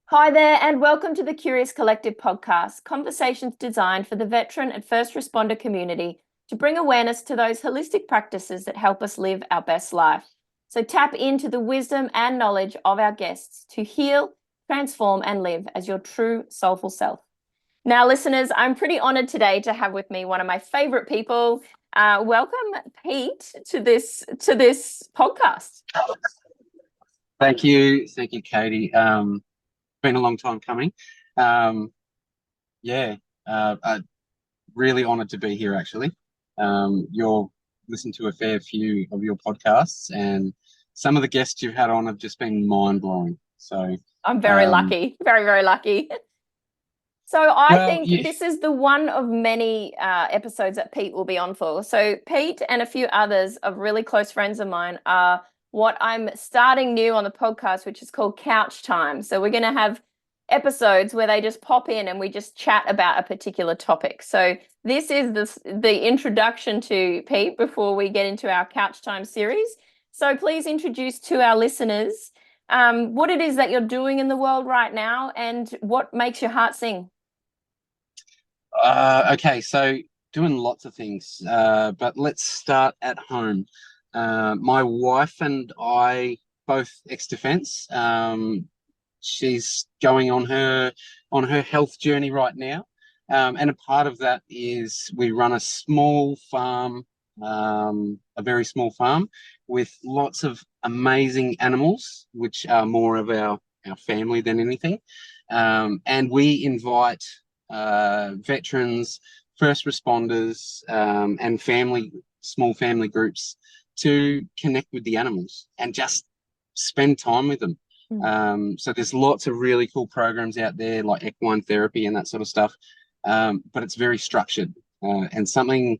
Hi there, and welcome to the Curious Collective podcast, conversations designed for the veteran and first responder community to bring awareness to those holistic practices that help us live our best life. So tap into the wisdom and knowledge of our guests to heal, transform, and live as your true soulful self. Now, listeners, I'm pretty honored today to have with me one of my favorite people. Welcome, Pete, to this podcast. Thank you, Katie. Been a long time coming. Um, I'm really honoured to be here. Actually, you're listened to a fair few of your podcasts, and some of the guests you've had on have just been mind blowing. So I'm very lucky, very, very lucky. So I think this is the one of many episodes that Pete will be on for. So Pete and a few others of really close friends of mine are what I'm starting new on the podcast, which is called Couch Time. So we're going to have episodes where they just pop in and we just chat about a particular topic. So this is the introduction to Pete before we get into our Couch Time series. So please introduce to our listeners what it is that you're doing in the world right now and what makes your heart sing. Okay, so doing lots of things, but let's start at home. My wife and I both ex-defense. She's going on her health journey right now, and a part of that is we run a small farm, a very small farm with lots of amazing animals, which are more of our family than anything, and we invite veterans, first responders, and small family groups to connect with the animals and just spend time with them. So there's lots of really cool programs out there like equine therapy and that sort of stuff, but it's very structured. And something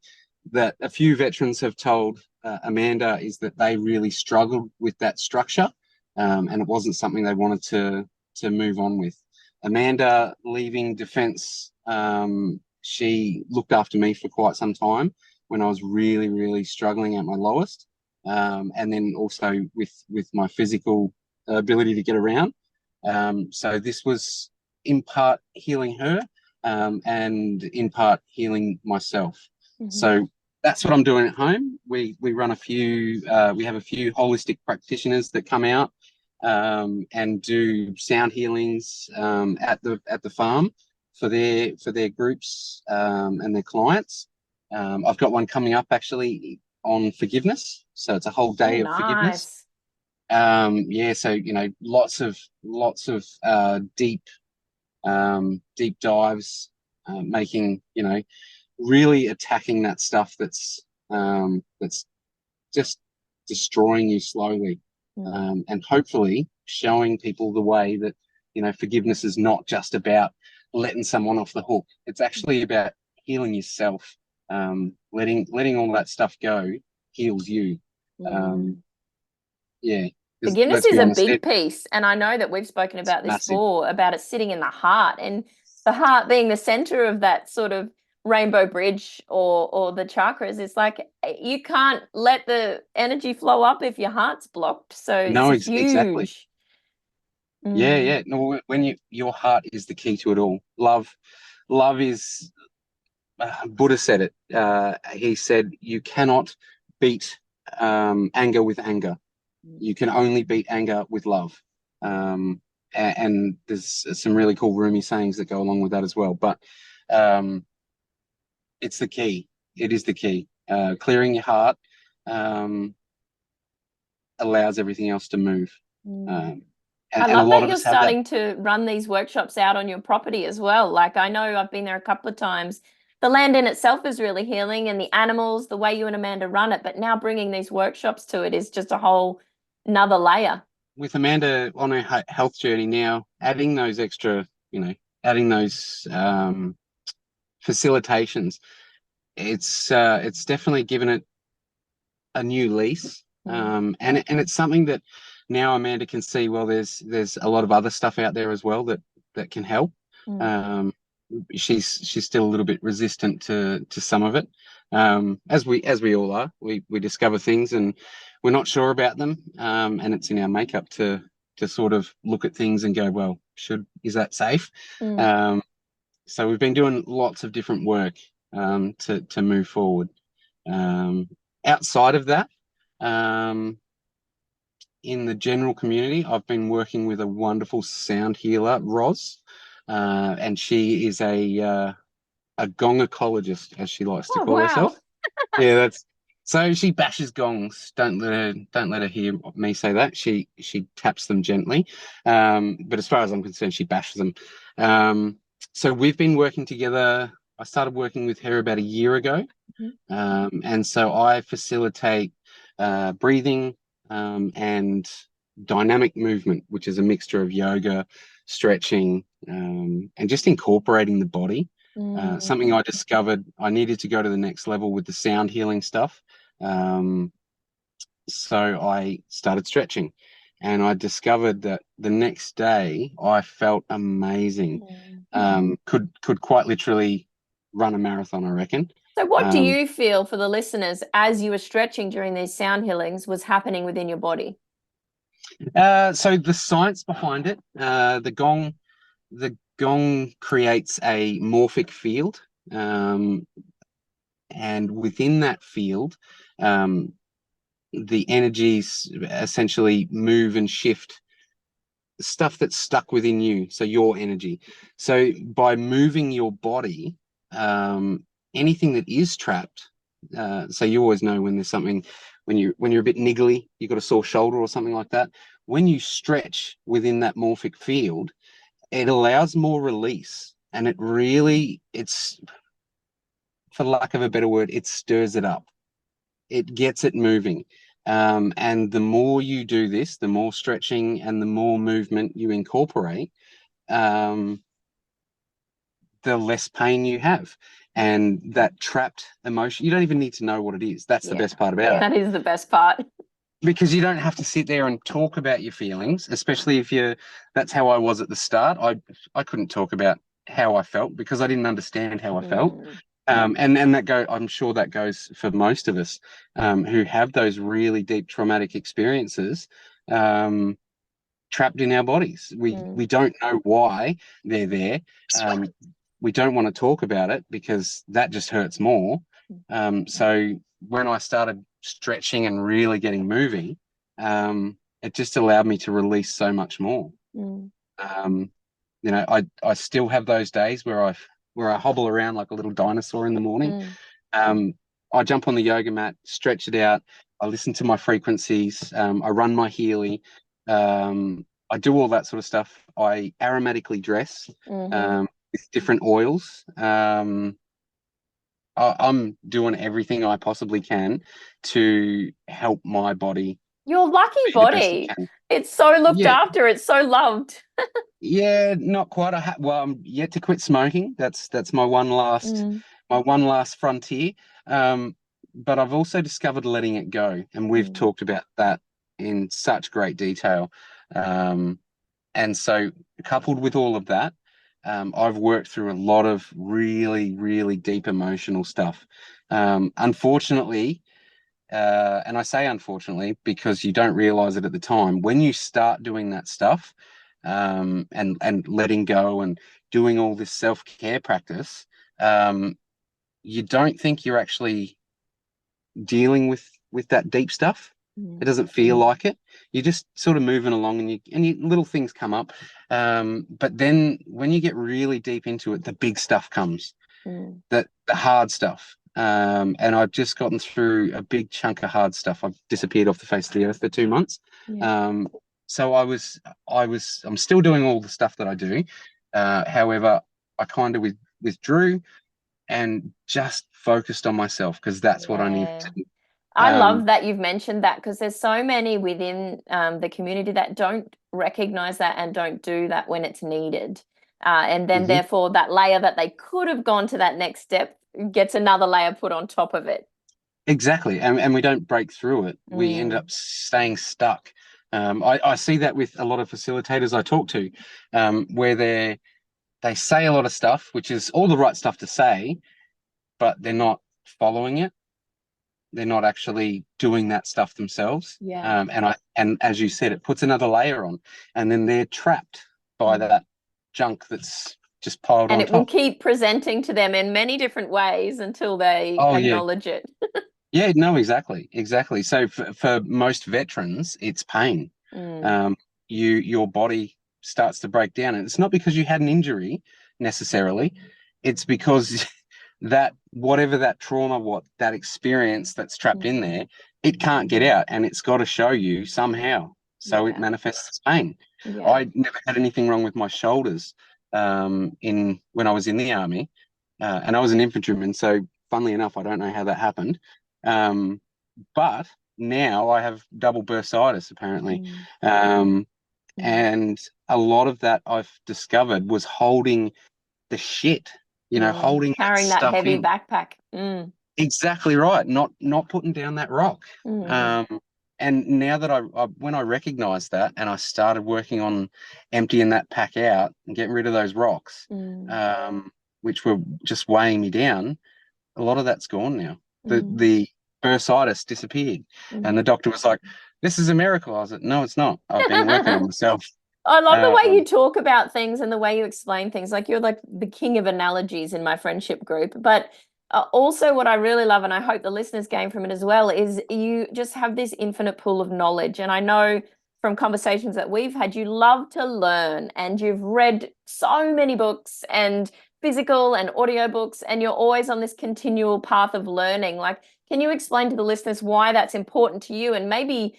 that a few veterans have told Amanda is that they really struggled with that structure, and it wasn't something they wanted to move on with. Amanda leaving defence, she looked after me for quite some time when I was really, really struggling at my lowest, and then also with my physical ability to get around. So this was in part healing her, and in part healing myself. Mm-hmm. So that's what I'm doing at home. We run we have a few holistic practitioners that come out and do sound healings at the farm for their groups and their clients. I've got one coming up actually on forgiveness, so it's a whole day of forgiveness. So lots of deep dives, making really attacking that stuff that's just destroying you slowly. And hopefully showing people the way that forgiveness is not just about letting someone off the hook. It's actually about healing yourself. Letting all that stuff go heals you. Forgiveness is a big piece, and I know that we've spoken about this before, about it sitting in the heart, and the heart being the center of that sort of rainbow bridge or the chakras. It's like you can't let the energy flow up if your heart's blocked. So it's huge. Exactly. Yeah. No, when your heart is the key to it all. Love is. Buddha said it. He said you cannot beat anger with anger. You can only beat anger with love. And there's some really cool Rumi sayings that go along with that as well. But it's the key. It is the key. Clearing your heart allows everything else to move. I love that you're starting to run these workshops out on your property as well. Like I know I've been there a couple of times. The land in itself is really healing, and the animals, the way you and Amanda run it, but now bringing these workshops to it is just a whole another layer. With Amanda on her health journey now, adding those extra, adding those facilitations, it's definitely given it a new lease. And it's something that now Amanda can see, well, there's a lot of other stuff out there as well that can help. She's still a little bit resistant to some of it, as we all are. We discover things and we're not sure about them, and it's in our makeup to sort of look at things and go, well, is that safe? Mm. So we've been doing lots of different work to move forward. Outside of that, in the general community, I've been working with a wonderful sound healer, Roz, and she is a gong ecologist, as she likes to Oh, call wow. herself. Yeah, that's so she bashes gongs. Don't let her hear me say that. She taps them gently. But as far as I'm concerned, she bashes them. So we've been working together. I started working with her about a year ago. And so I facilitate breathing and dynamic movement, which is a mixture of yoga, stretching, and just incorporating the body. Something I discovered I needed to go to the next level with the sound healing stuff. So I started stretching, and I discovered that the next day I felt amazing. Could quite literally run a marathon, I reckon. So what do Um, you feel, for the listeners, as you were stretching during these sound healings, was happening within your body? so the science behind it, the gong creates a morphic field, and within that field, um, the energies essentially move and shift stuff that's stuck within you, so your energy. So by moving your body, anything that is trapped, so you always know when there's something, when you're a bit niggly, you've got a sore shoulder or something like that. When you stretch within that morphic field, it allows more release, and it's, for lack of a better word, it stirs it up. It gets it moving. And the more you do this, the more stretching and the more movement you incorporate, um, the less pain you have. And that trapped emotion, you don't even need to know what it is. That's the Yeah, best part about it. that is the best part. Because you don't have to sit there and talk about your feelings, especially if you're, that's how I was at the start. I couldn't talk about how I felt because I didn't understand how I felt. And I'm sure that goes for most of us who have those really deep traumatic experiences, trapped in our bodies. We don't know why they're there. We don't want to talk about it because that just hurts more. So when I started stretching and really getting moving, it just allowed me to release so much more. Um, I still have those days where I hobble around like a little dinosaur in the morning. Um, I jump on the yoga mat, stretch it out. I listen to my frequencies. I run my Healy. I do all that sort of stuff. I aromatically dress with different oils. I'm doing everything I possibly can to help my body Your lucky be the best it body. can. It's so looked Yeah, after. It's so loved. yeah, not quite. Well, I'm yet to quit smoking. That's my one last frontier. Um, but I've also discovered letting it go, and we've talked about that in such great detail. Um, and so, coupled with all of that, I've worked through a lot of really, really deep emotional stuff. Unfortunately, and I say unfortunately because you don't realize it at the time. When you start doing that stuff, and letting go and doing all this self-care practice, you don't think you're actually dealing with that deep stuff. It doesn't feel like it. You're just sort of moving along, and little things come up. But then when you get really deep into it, the big stuff comes, the hard stuff. And I've just gotten through a big chunk of hard stuff. I've disappeared off the face of the earth for 2 months. So I'm still doing all the stuff that I do. However, I kind of withdrew and just focused on myself because that's what I needed Yeah. to do. I Um, love that you've mentioned that, because there's so many within the community that don't recognize that and don't do that when it's needed. And then mhm. therefore that layer that they could have gone to that next step gets another layer put on top of it. Exactly. And we don't break through it. We end up Mm. staying stuck. I see that with a lot of facilitators I talk to, where they say a lot of stuff, which is all the right stuff to say, but they're not following it. They're not actually doing that stuff themselves. Yeah. And as you said, it puts another layer on, and then they're trapped. by that junk that's just piled And on it will top. keep presenting to them in many different ways until they Oh yeah. acknowledge it. Yeah, no, exactly. So for most veterans, it's pain. Mm, Um, your body starts to break down, and it's not because you had an injury necessarily. It's because that whatever that trauma, what that experience that's trapped in there, it can't get out, and it's got to show you somehow. So it yeah. manifests as pain. Yeah. I never had anything wrong with my shoulders in when I was in the army, and I was an infantryman. So funnily enough, I don't know how that happened. Um, but now I have double bursitis apparently. Mm, Um, mm, and a lot of that I've discovered was holding the shit, holding that Carrying that stuff heavy in. backpack. Exactly right. Not putting down that rock. Mm, Um, and now that when I recognized that and I started working on emptying that pack out and getting rid of those rocks, mm, um, which were just weighing me down, a lot of that's gone now. mm, The bursitis disappeared, and the mm. doctor was like, "This is a miracle." I was like, "No, it's not. I've been working on myself." I love the way you Um, talk about things and the way you explain things. Like you're like the king of analogies in my friendship group. But also, what I really love, and I hope the listeners gain from it as well, is you just have this infinite pool of knowledge. And I know from conversations that we've had, you love to learn and you've read so many books and physical and audio books, and you're always on this continual path of learning. Like, can you explain to the listeners why that's important to you and maybe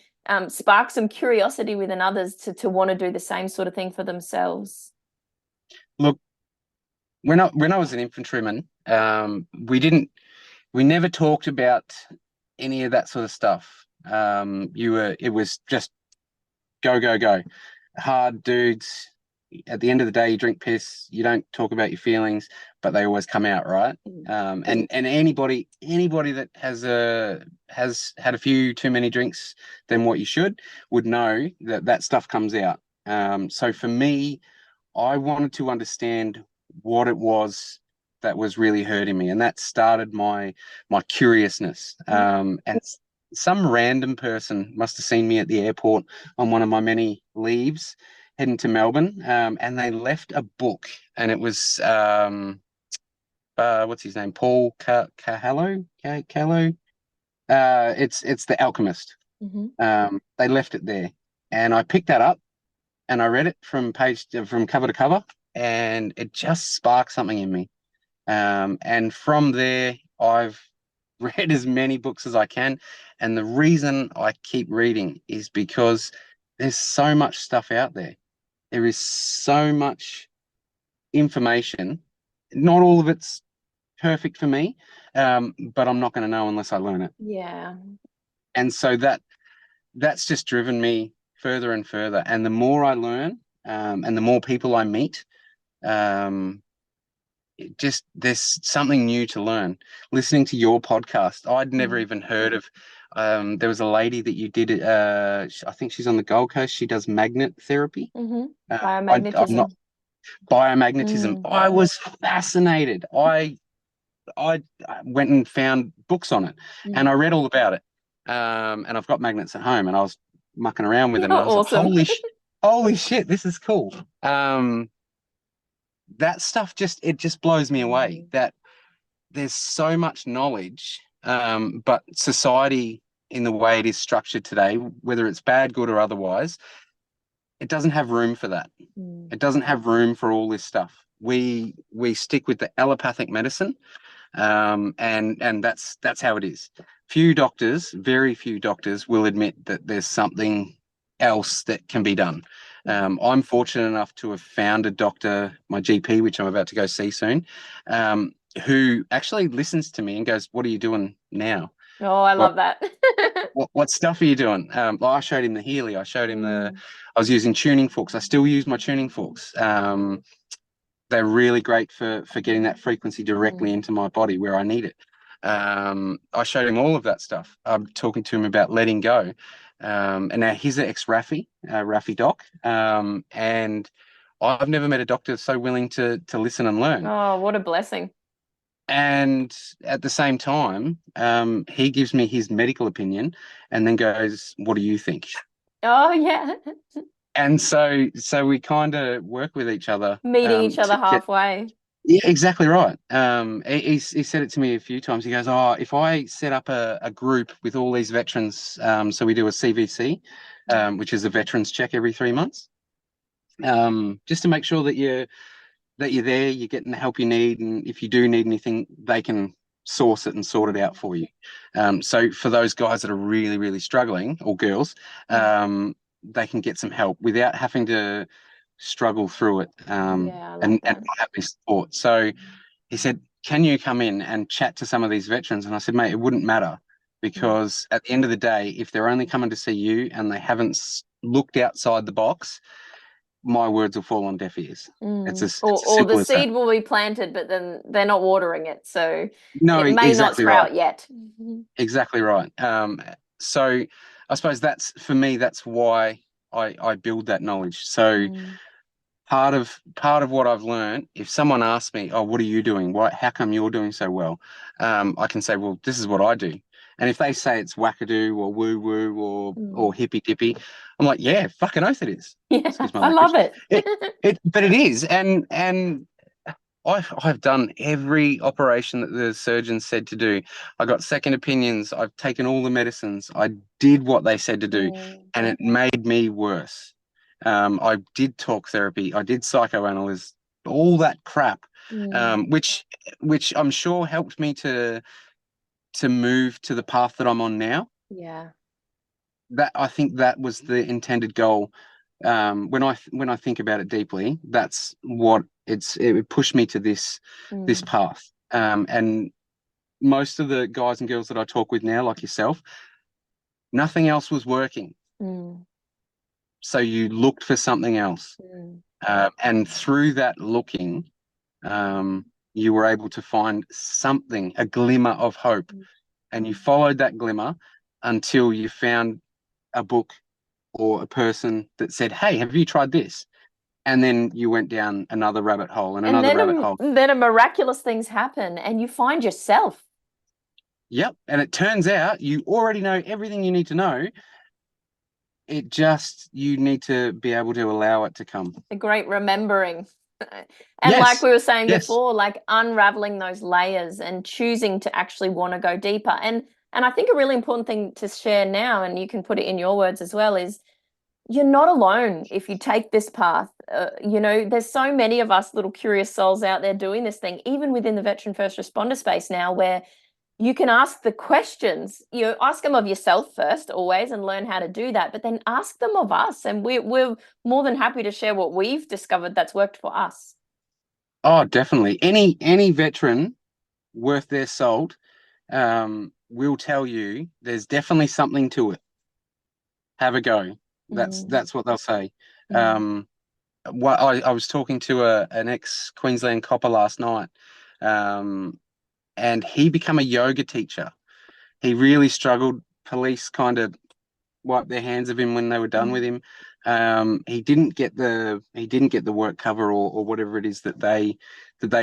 spark some curiosity within others to want to do the same sort of thing for themselves? Look, when I was an infantryman, we never talked about any of that sort of stuff. It was just go, go, go. Hard dudes. At the end of the day, you drink piss. You don't talk about your feelings, but they always come out, right? And anybody that has had a few too many drinks than what you should would know that that stuff comes out. So for me, I wanted to understand what it was that was really hurting me, and that started my curiousness. And some random person must have seen me at the airport on one of my many leaves heading to Melbourne, and they left a book, and it was what's his name, Paul Cahallo. It's The Alchemist. Mm-hmm. They left it there, and I picked that up and I read it from cover to cover, and it just sparked something in me. And from there, I've read as many books as I can. And the reason I keep reading is because there's so much stuff out there. There is so much information. Not all of it's perfect for me, but I'm not going to know unless I learn it. Yeah. And so that's just driven me further and further. And the more I learn, and the more people I meet, um, there's something new to learn. Listening to your podcast, I'd never even heard of. There was a lady that you did. I think she's on the Gold Coast. She does magnet therapy. Mm-hmm. I'm not Biomagnetism. biomagnetism. Mm. I was fascinated. I went and found books on it, and Mm. I read all about it. And I've got magnets at home, and I was mucking around with them, and I was like, Awesome. holy shit, this is cool. That stuff just blows me away. That there's so much knowledge, but society in the way it is structured today, whether it's bad, good, or otherwise, it doesn't have room for that. Mm. It doesn't have room for all this stuff. We stick with the allopathic medicine, and that's how it is. Very few doctors will admit that there's something else that can be done. I'm fortunate enough to have found a doctor, my GP, which I'm about to go see soon, who actually listens to me and goes, "What are you doing now? Oh, I What love that. what stuff are you doing?" I showed him the Healy. Mm. I was using tuning forks. I still use my tuning forks. They're really great for getting that frequency directly Mm. into my body where I need it. I showed him all of that stuff. I'm talking to him about letting go. And now he's an ex-Rafi, Rafi doc. And I've never met a doctor so willing to listen and learn. Oh, what a blessing. And at the same time, he gives me his medical opinion and then goes, "What do you think?" Oh, yeah. And so we kind of work with each other Meeting each other to get. halfway. Yeah, exactly right. He said it to me a few times. He goes, "Oh, if I set up a group with all these veterans, so we do a CVC, which is a veterans check every 3 months, just to make sure that you're there, you're getting the help you need, and if you do need anything, they can source it and sort it out for you. So for those guys that are really, really struggling, or girls, they can get some help without having to struggle through it, Yeah, I love and that. not have any support. So he said, "Can you come in and chat to some of these veterans?" And I said, "Mate, it wouldn't matter because at the end of the day, if they're only coming to see you and they haven't looked outside the box, my words will fall on deaf ears. It's as Or the simple as that." seed will be planted, but then they're not watering it, so No, it may not exactly right. sprout yet. Exactly right. So I suppose that's for me, that's why I build that knowledge. So Mm, part of what I've learned, if someone asks me, "Oh, what are you doing? How come you're doing so well?" I can say, "Well, this is what I do." And if they say it's wackadoo or woo woo or mm. hippy dippy, I'm like, "Yeah, fucking oath it is." Yeah, Excuse my I love language. it. But it is, and I've done every operation that the surgeon said to do. I got second opinions. I've taken all the medicines. I did what they said to do, Mm, and it made me worse. I did talk therapy. I did psychoanalysis, all that crap, mm, which I'm sure helped me to move to the path that I'm on now. yeah. That I think that was the intended goal. When I think about it deeply, that's what it pushed me to this Mm, path. And most of the guys and girls that I talk with now, like yourself, nothing else was working. mm, So you looked for something else. mm, And through that looking, you were able to find something, a glimmer of hope. mm. And you followed that glimmer until you found a book or a person that said, "Hey, have you tried this?" And then you went down another rabbit hole and And another rabbit hole. then a miraculous things happen and you find yourself. Yep. And it turns out you already know everything you need to know. It just, you need to be able to allow it to come. A great remembering. And like Yes. we were saying Yes. before, like unraveling those layers and choosing to actually want to go deeper. And I think a really important thing to share now, and you can put it in your words as well, is you're not alone if you take this path. There's so many of us little curious souls out there doing this thing, even within the veteran first responder space now, where you can ask the questions. Ask them of yourself first, always, and learn how to do that. But then ask them of us, and we're more than happy to share what we've discovered that's worked for us. Oh, definitely. Any veteran worth their salt will tell you there's definitely something to it. Have a go. That's Mm, that's what they'll say. mm. Um, what I was talking to an ex Queensland copper last night, and he became a yoga teacher. He really struggled. Police kind of wiped their hands of him when they were done with Mm, him. He didn't get the work cover or whatever it is that they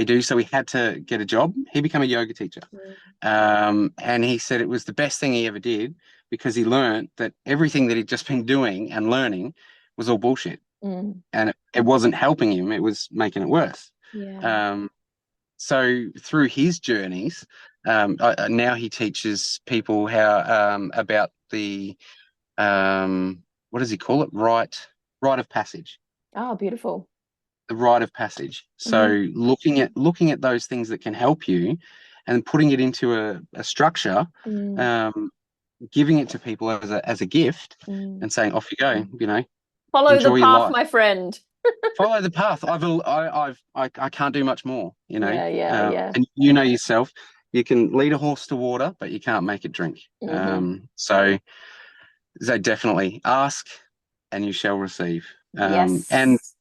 do. So he had to get a job. He became a yoga teacher, mm, and he said it was the best thing he ever did because he learned that everything that he'd just been doing and learning was all bullshit, mm. and it wasn't helping him. It was making it worse. Yeah. Um, so through his journeys, now he teaches people how about the what does he call it? Rite of passage. Oh, beautiful. The rite of passage. Hmm. So looking at those things that can help you, and putting it into a structure, Mm, um, giving it to people as a gift, mm. and saying, "Off you go." Follow the Enjoy your path, life. my friend. Follow the path. I can't do much more. Yeah, yeah, yeah. And you know yourself. You can lead a horse to water, but you can't make it drink. Hmm. So definitely ask, and you shall receive. And Yes.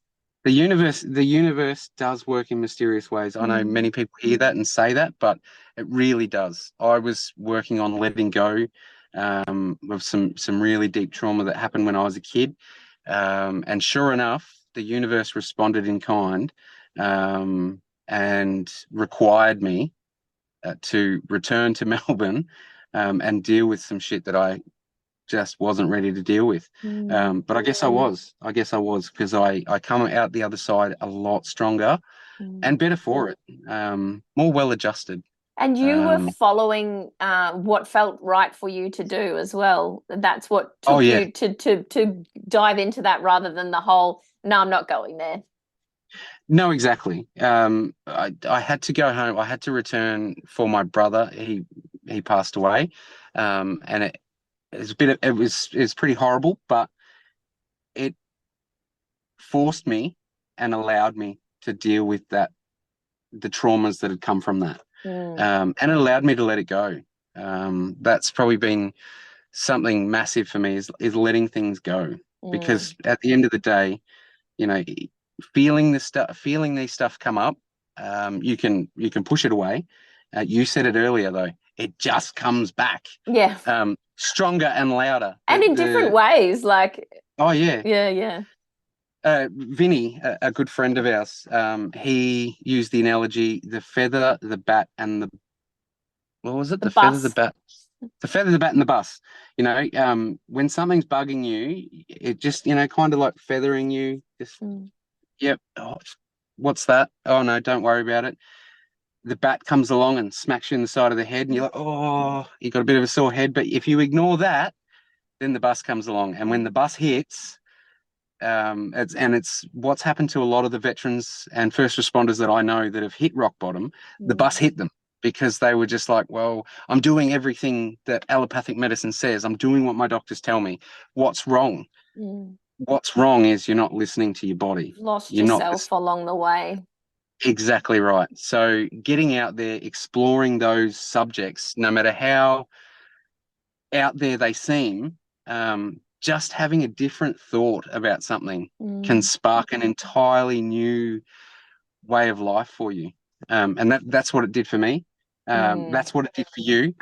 the universe does work in mysterious ways. I know Mm, many people hear that and say that, but it really does. I was working on letting go of some really deep trauma that happened when I was a kid, and sure enough, the universe responded in kind, and required me to return to Melbourne, and deal with some shit that I just wasn't ready to deal with. But I guess I was. I guess I was, because I come out the other side a lot stronger and better for it, more well adjusted. And you were following what felt right for you to do as well. That's what took you to dive into that, rather than the whole, no, I'm not going there. No, exactly. I had to go home. I had to return for my brother. He passed away, and it was pretty horrible, but it forced me and allowed me to deal with the traumas that had come from that, and it allowed me to let it go. That's probably been something massive for me, is letting things go, because at the end of the day, you know, feeling these stuff come up, you can push it away. You said it earlier though, it just comes back, Yeah. stronger and louder, and in different ways, like. Oh yeah. Yeah. Vinny, a good friend of ours, he used the analogy, the feather, the bat, and what was it? The Feather, the bus. bat, the feather, the bat, and the bus. When something's bugging you, it just, kind of like feathering you. Just, yep. Oh, what's that? Oh no, don't worry about it. The bat comes along and smacks you in the side of the head, and you're like, oh, you got a bit of a sore head. But if you ignore that, then the bus comes along, and when the bus hits, it's what's happened to a lot of the veterans and first responders that I know that have hit rock bottom. The bus hit them because they were just like, well, I'm doing everything that allopathic medicine says. I'm doing what my doctors tell me. What's wrong? What's wrong is you're not listening to your body. Lost You're not yourself along the way. Exactly right. So getting out there, exploring those subjects, no matter how out there they seem, just having a different thought about something can spark an entirely new way of life for you. And that's what it did for me. That's what it did for you.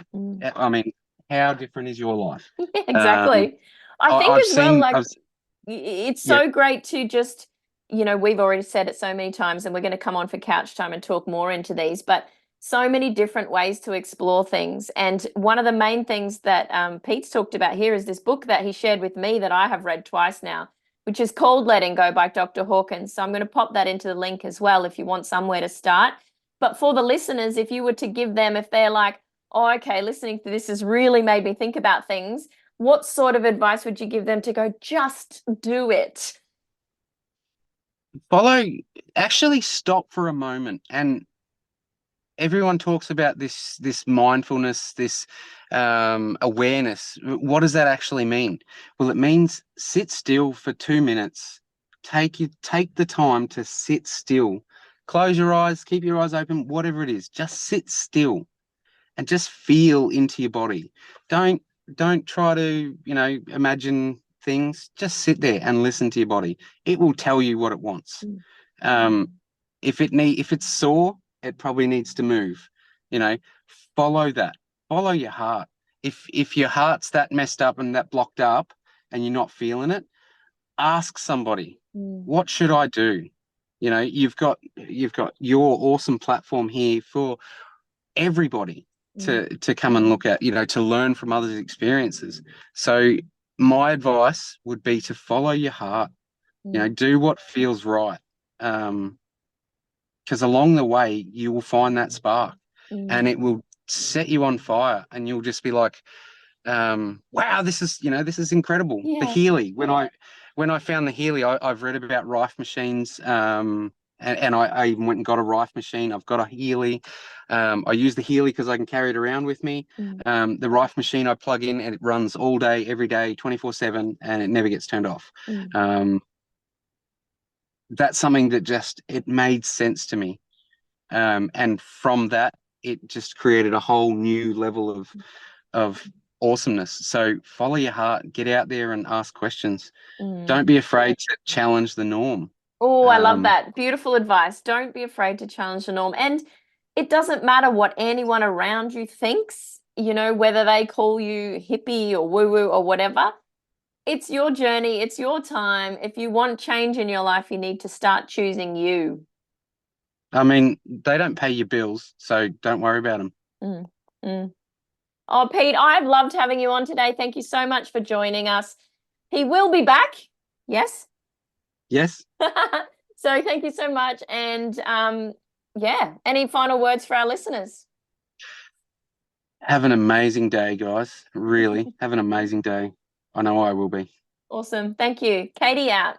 I mean, how different is your life? Exactly. I think I've as well, seen, like, I've, it's yeah, so great to just, we've already said it so many times, and we're going to come on for couch time and talk more into these, but so many different ways to explore things. And one of the main things that Pete's talked about here is this book that he shared with me that I have read twice now, which is called Letting Go by Dr. Hawkins. So I'm going to pop that into the link as well if you want somewhere to start. But for the listeners, if you were to give them, if they're like, oh, okay, listening to this has really made me think about things, what sort of advice would you give them to go, just do it? actually stop for a moment. And everyone talks about this mindfulness, this awareness. What does that actually mean? Well, it means sit still for 2 minutes. Take the time to sit still. Close your eyes, keep your eyes open, whatever it is. Just sit still and just feel into your body. Don't try to, imagine things. Just sit there and listen to your body. It will tell you what it wants. Um, if it's sore, it probably needs to move. You know, follow that. Follow your heart. If your heart's that messed up and that blocked up and you're not feeling it, ask somebody, what should I do? You've got your awesome platform here for everybody to come and look at, to learn from others' experiences. So my advice would be to follow your heart, do what feels right. Because along the way you will find that spark and it will set you on fire, and you'll just be like, wow, this is incredible. The Yeah. Healy, when I found the Healy, I've read about Rife machines, and I even went and got a Rife machine. I've got a Healy. I use the Healy because I can carry it around with me. The Rife machine I plug in and it runs all day, every day, 24/7, and it never gets turned off. That's something that it made sense to me. And from that, it just created a whole new level of awesomeness. So follow your heart, get out there and ask questions. Don't be afraid to challenge the norm. Oh, I love that. Beautiful advice. Don't be afraid to challenge the norm. And it doesn't matter what anyone around you thinks, whether they call you hippie or woo-woo or whatever. It's your journey. It's your time. If you want change in your life, you need to start choosing you. I mean, they don't pay your bills, so don't worry about them. Oh, Pete, I've loved having you on today. Thank you so much for joining us. He will be back. Yes? Yes. So thank you so much. And yeah, any final words for our listeners? Have an amazing day, guys. Really, have an amazing day. I know I will be. Awesome. Thank you. Katie out.